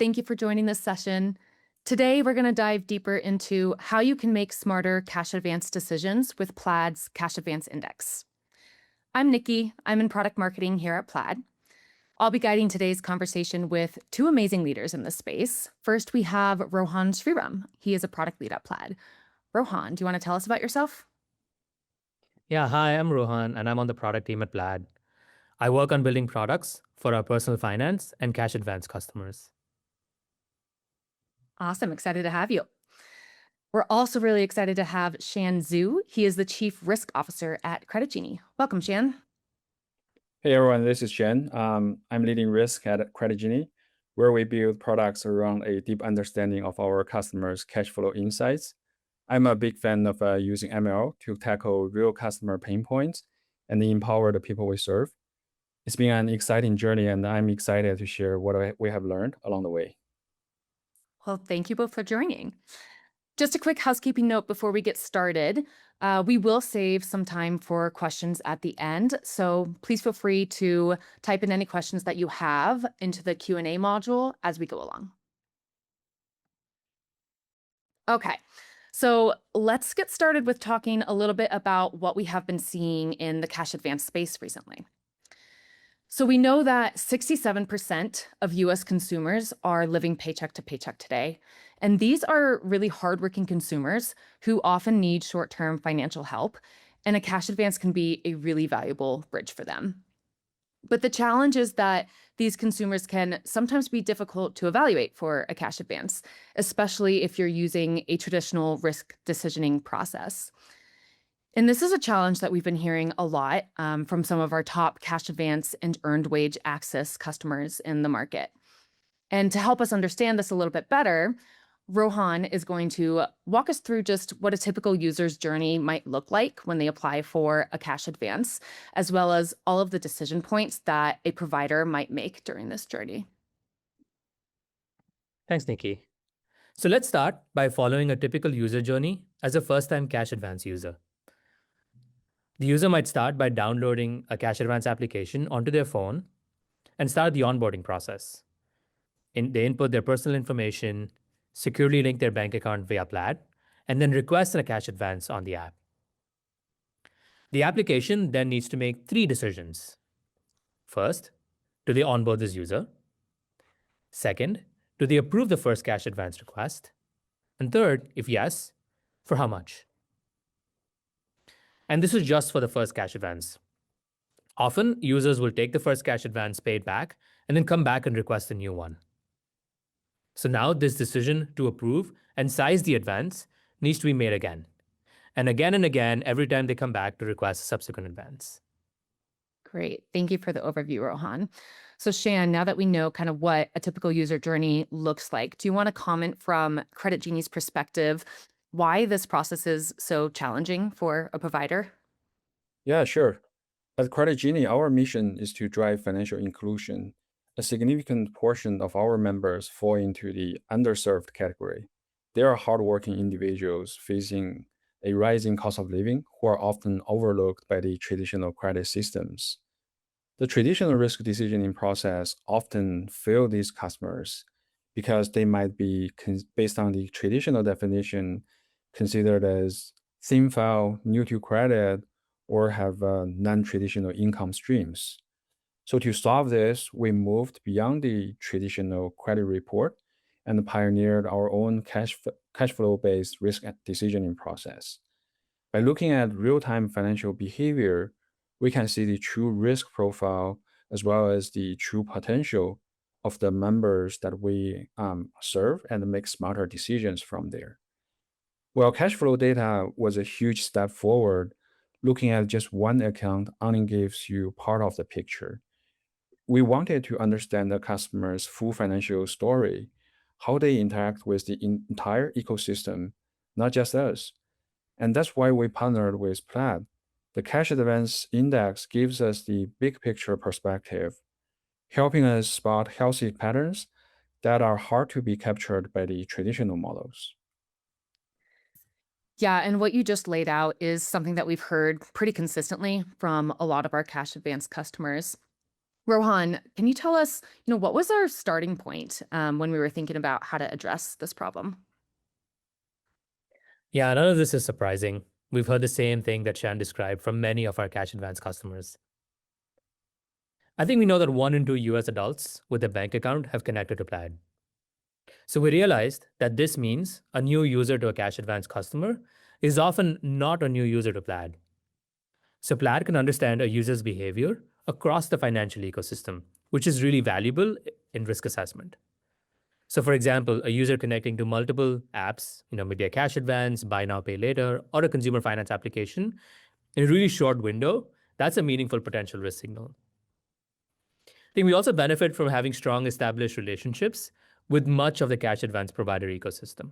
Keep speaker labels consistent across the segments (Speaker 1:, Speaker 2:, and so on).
Speaker 1: Thank you for joining this session. Today, we're going to dive deeper into how you can make smarter cash advance decisions with Plaid's Cash Advance Index. I'm Nikki. I'm in product marketing here at Plaid. I'll be guiding today's conversation with two amazing leaders in this space. First, we have Rohan Sriram. He is a product lead at Plaid. Rohan, do you want to tell us about yourself?
Speaker 2: Yeah, hi, I'm Rohan, and I'm on the product team at Plaid. I work on building products for our personal finance and cash advance customers.
Speaker 1: Awesome. Excited to have you. We're also really excited to have Shan Xu. He is the Chief Risk Officer at Genie. Welcome, Shan.
Speaker 3: Hey everyone, this is Shan. I'm leading risk at Genie, where we build products around a deep understanding of our customers' cash flow insights. I'm a big fan of using ML to tackle real customer pain points and empower the people we serve. It's been an exciting journey, and I'm excited to share what we have learned along the way.
Speaker 1: Well, thank you both for joining. Just a quick housekeeping note before we get started. We will save some time for questions at the end, so please feel free to type in any questions that you have into the Q&A module as we go along. Okay, so let's get started with talking a little bit about what we have been seeing in the cash advance space recently. So we know that 67% of US consumers are living paycheck to paycheck today. And these are really hardworking consumers who often need short-term financial help, and a cash advance can be a really valuable bridge for them. But the challenge is that these consumers can sometimes be difficult to evaluate for a cash advance, especially if you're using a traditional risk decisioning process. And this is a challenge that we've been hearing a lot from some of our top cash advance and earned wage access customers in the market. And to help us understand this a little bit better, Rohan is going to walk us through just what a typical user's journey might look like when they apply for a cash advance, as well as all of the decision points that a provider might make during this journey.
Speaker 2: Thanks, Nikki. So let's start by following a typical user journey as a first-time cash advance user. The user might start by downloading a cash advance application onto their phone and start the onboarding process. They input their personal information, securely link their bank account via Plaid, and then request a cash advance on the app. The application then needs to make three decisions. First, do they onboard this user? Second, do they approve the first cash advance request? And third, if yes, for how much? And this is just for the first cash advance. Often, users will take the first cash advance, pay it back, and then come back and request a new one. So now this decision to approve and size the advance needs to be made again. And again, every time they come back to request a subsequent advance.
Speaker 1: Great. Thank you for the overview, Rohan. So Shan, now that we know kind of what a typical user journey looks like, do you want to comment from Genie's perspective why this process is so challenging for a provider?
Speaker 3: Yeah, sure. At Genie, our mission is to drive financial inclusion. A significant portion of our members fall into the underserved category. They are hardworking individuals facing a rising cost of living who are often overlooked by the traditional credit systems. The traditional risk decisioning process often fail these customers because they might be, based on the traditional definition, considered as thin file, new to credit, or have non-traditional income streams. So to solve this, we moved beyond the traditional credit report and pioneered our own cash flow-based risk decisioning process. By looking at real-time financial behavior, we can see the true risk profile as well as the true potential of the members that we serve and make smarter decisions from there. Well, cash flow data was a huge step forward. Looking at just one account only gives you part of the picture. We wanted to understand the customer's full financial story, how they interact with the entire ecosystem, not just us. And that's why we partnered with Plaid. The Cash Advance Index gives us the big picture perspective, helping us spot healthy patterns that are hard to be captured by the traditional models.
Speaker 1: Yeah, and what you just laid out is something that we've heard pretty consistently from a lot of our cash advance customers. Rohan, can you tell us, what was our starting point when we were thinking about how to address this problem?
Speaker 2: Yeah, none of this is surprising. We've heard the same thing that Shan described from many of our cash advance customers. I think we know that 1 in 2 US adults with a bank account have connected to Plaid. So we realized that this means a new user to a cash advance customer is often not a new user to Plaid. So Plaid can understand a user's behavior across the financial ecosystem, which is really valuable in risk assessment. So for example, a user connecting to multiple apps, maybe a cash advance, buy now, pay later, or a consumer finance application in a really short window, that's a meaningful potential risk signal. I think we also benefit from having strong established relationships with much of the cash advance provider ecosystem.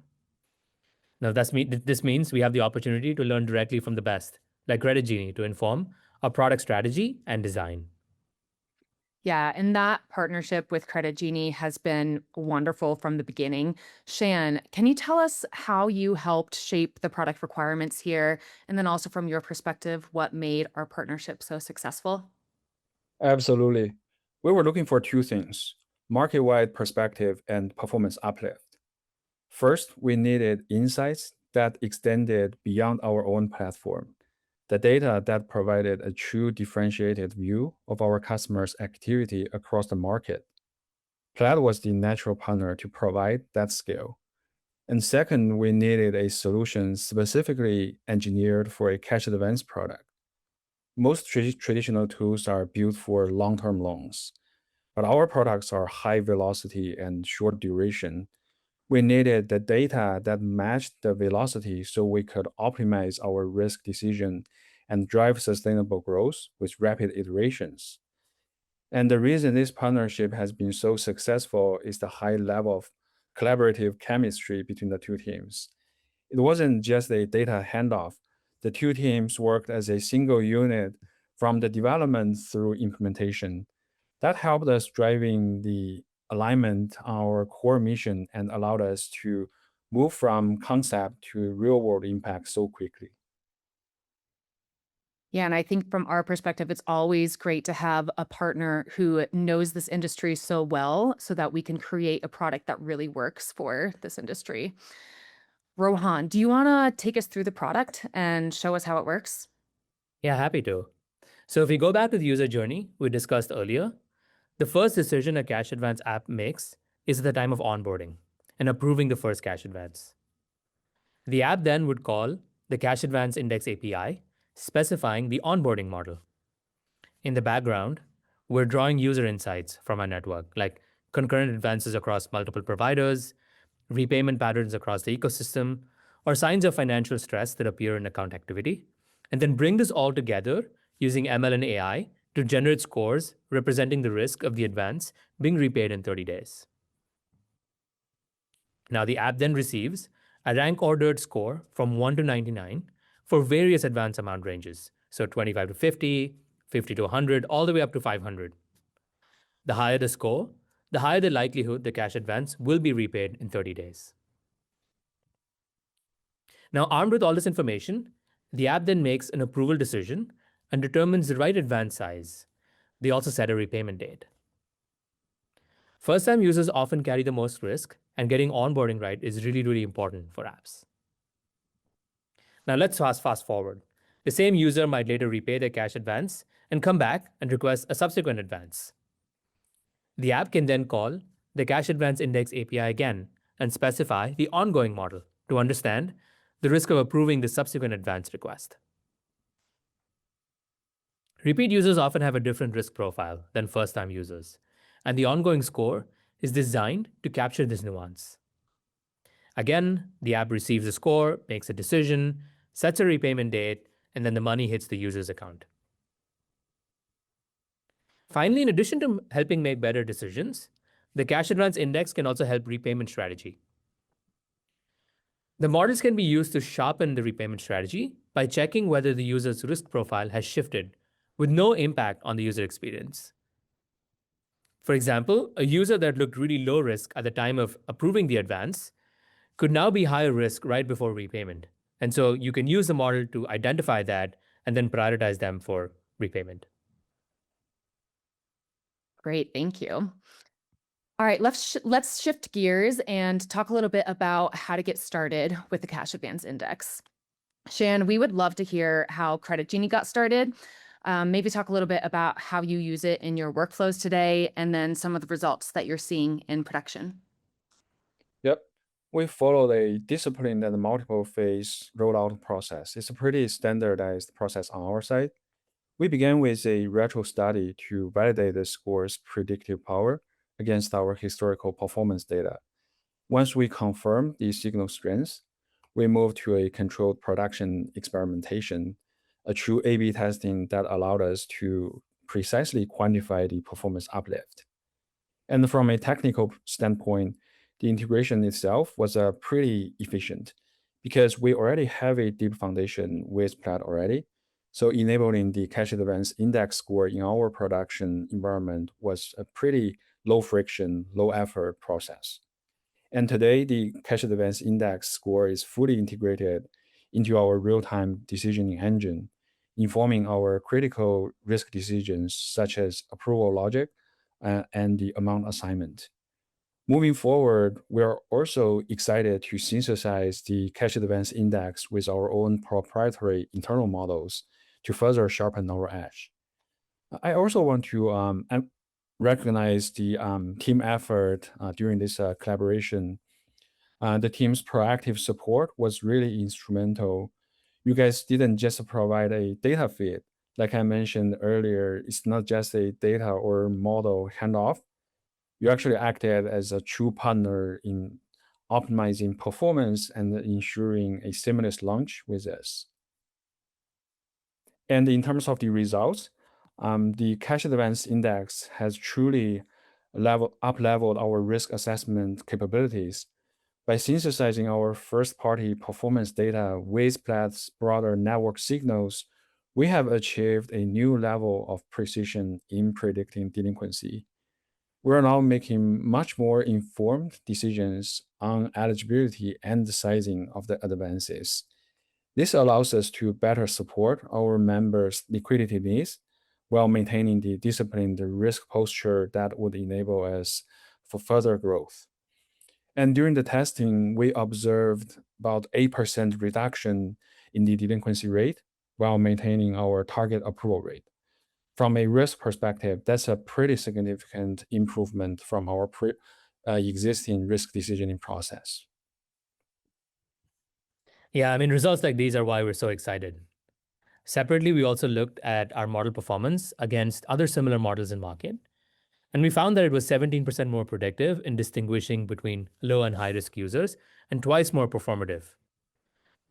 Speaker 2: Now, this means we have the opportunity to learn directly from the best, like Credit Genie, to inform our product strategy and design.
Speaker 1: Yeah, and that partnership with Credit Genie has been wonderful from the beginning. Shan, can you tell us how you helped shape the product requirements here? And then also from your perspective, what made our partnership so successful?
Speaker 3: Absolutely. We were looking for two things: market-wide perspective and performance uplift. First, we needed insights that extended beyond our own platform, the data that provided a true differentiated view of our customers' activity across the market. Plaid was the natural partner to provide that scale. And second, we needed a solution specifically engineered for a cash advance product. Most traditional tools are built for long-term loans, but our products are high velocity and short duration. We needed the data that matched the velocity so we could optimize our risk decision and drive sustainable growth with rapid iterations. And the reason this partnership has been so successful is the high level of collaborative chemistry between the two teams. It wasn't just a data handoff. The two teams worked as a single unit from the development through implementation. That helped us driving the alignment our core mission and allowed us to move from concept to real world impact so quickly.
Speaker 1: Yeah, and I think from our perspective, it's always great to have a partner who knows this industry so well so that we can create a product that really works for this industry. Rohan, do you want to take us through the product and show us how it works?
Speaker 2: Yeah, happy to. So if we go back to the user journey we discussed earlier, the first decision a cash advance app makes is at the time of onboarding and approving the first cash advance. The app then would call the Cash Advance Index API, specifying the onboarding model. In the background, we're drawing user insights from our network, like concurrent advances across multiple providers, repayment patterns across the ecosystem, or signs of financial stress that appear in account activity, and then bring this all together using ML and AI to generate scores representing the risk of the advance being repaid in 30 days. Now, the app then receives a rank ordered score from 1 to 99 for various advance amount ranges. So 25 to 50, 50 to 100, all the way up to 500. The higher the score, the higher the likelihood the cash advance will be repaid in 30 days. Now, armed with all this information, the app then makes an approval decision and determines the right advance size. They also set a repayment date. First-time users often carry the most risk, and getting onboarding right is really, really important for apps. Now let's fast forward. The same user might later repay their cash advance and come back and request a subsequent advance. The app can then call the Cash Advance Index API again and specify the ongoing model to understand the risk of approving the subsequent advance request. Repeat users often have a different risk profile than first-time users, and the ongoing score is designed to capture this nuance. Again, the app receives a score, makes a decision, sets a repayment date, and then the money hits the user's account. Finally, in addition to helping make better decisions, the Cash Advance Index can also help repayment strategy. The models can be used to sharpen the repayment strategy by checking whether the user's risk profile has shifted with no impact on the user experience. For example, a user that looked really low risk at the time of approving the advance could now be higher risk right before repayment. And so you can use the model to identify that and then prioritize them for repayment.
Speaker 1: Great, thank you. All right, let's shift gears and talk a little bit about how to get started with the Cash Advance Index. Shan, we would love to hear how Credit Genie got started. Maybe talk a little bit about how you use it in your workflows today, and then some of the results that you're seeing in production.
Speaker 3: Yep. We followed a disciplined and multiple phase rollout process. It's a pretty standardized process on our side. We began with a retro study to validate the score's predictive power against our historical performance data. Once we confirmed the signal strength, we moved to a controlled production experimentation, a true A/B testing that allowed us to precisely quantify the performance uplift. And from a technical standpoint, the integration itself was pretty efficient because we already have a deep foundation with Plaid already. So enabling the Cash Advance Index score in our production environment was a pretty low friction, low effort process. And today, the Cash Advance Index score is fully integrated into our real-time decisioning engine, informing our critical risk decisions such as approval logic and the amount assignment. Moving forward, we are also excited to synthesize the Cash Advance Index with our own proprietary internal models to further sharpen our edge. I also want to recognize the team effort during this collaboration. The team's proactive support was really instrumental. You guys didn't just provide a data feed. Like I mentioned earlier, it's not just a data or model handoff. You actually acted as a true partner in optimizing performance and ensuring a seamless launch with us. And in terms of the results, the Cash Advance Index has truly up-leveled our risk assessment capabilities. By synthesizing our first-party performance data with Plaid's broader network signals, we have achieved a new level of precision in predicting delinquency. We're now making much more informed decisions on eligibility and the sizing of the advances. This allows us to better support our members' liquidity needs while maintaining the disciplined risk posture that would enable us for further growth. And during the testing, we observed about 8% reduction in the delinquency rate while maintaining our target approval rate. From a risk perspective, that's a pretty significant improvement from our existing risk decisioning process.
Speaker 2: Yeah, I mean, results like these are why we're so excited. Separately, we also looked at our model performance against other similar models in market. And we found that it was 17% more predictive in distinguishing between low and high risk users and twice more performative.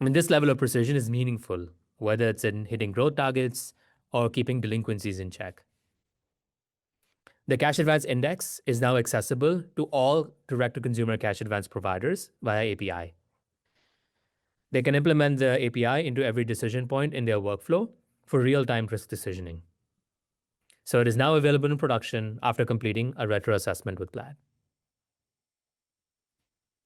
Speaker 2: I mean, this level of precision is meaningful, whether it's in hitting growth targets or keeping delinquencies in check. The Cash Advance Index is now accessible to all direct-to-consumer cash advance providers via API. They can implement the API into every decision point in their workflow for real-time risk decisioning. So it is now available in production after completing a retro assessment with Plaid.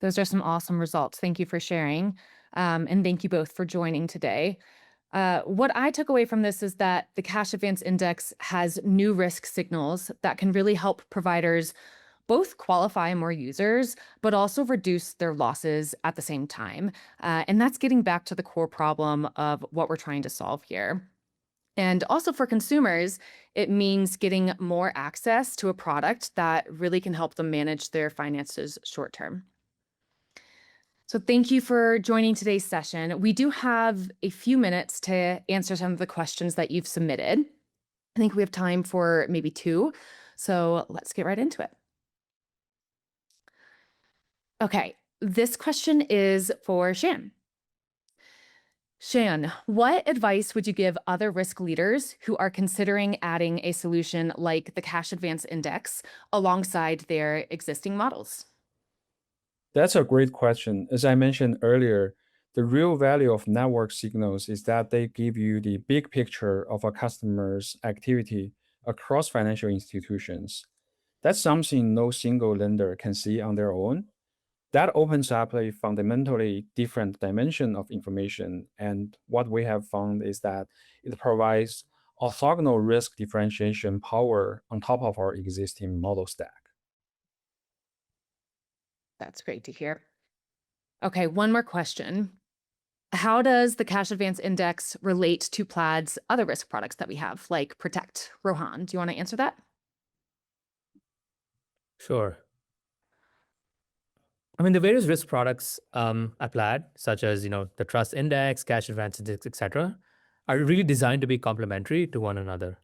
Speaker 1: Those are some awesome results. Thank you for sharing. And thank you both for joining today. What I took away from this is that the Cash Advance Index has new risk signals that can really help providers both qualify more users, but also reduce their losses at the same time. And that's getting back to the core problem of what we're trying to solve here. And also for consumers, it means getting more access to a product that really can help them manage their finances short term. So thank you for joining today's session. We do have a few minutes to answer some of the questions that you've submitted. I think we have time for maybe 2. So let's get right into it. Okay, this question is for Shan. Shan, what advice would you give other risk leaders who are considering adding a solution like the Cash Advance Index alongside their existing models?
Speaker 3: That's a great question. As I mentioned earlier, the real value of network signals is that they give you the big picture of a customer's activity across financial institutions. That's something no single lender can see on their own. That opens up a fundamentally different dimension of information. And what we have found is that it provides orthogonal risk differentiation power on top of our existing model stack.
Speaker 1: That's great to hear. Okay, one more question. How does the Cash Advance Index relate to Plaid's other risk products that we have, like Protect? Rohan, do you want to answer that?
Speaker 2: Sure. I mean, the various risk products at Plaid, such as the Trust Index, Cash Advance Index, etc., are really designed to be complementary to one another.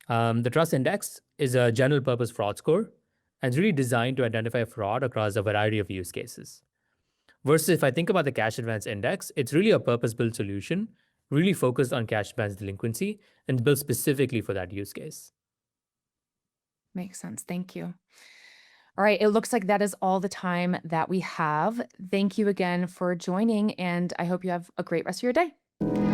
Speaker 2: The Trust Index is a general purpose fraud score and it's really designed to identify fraud across a variety of use cases. Versus if I think about the Cash Advance Index, it's really a purpose-built solution, really focused on cash advance delinquency and built specifically for that use case.
Speaker 1: Makes sense. Thank you. All right, it looks like that is all the time that we have. Thank you again for joining, and I hope you have a great rest of your day.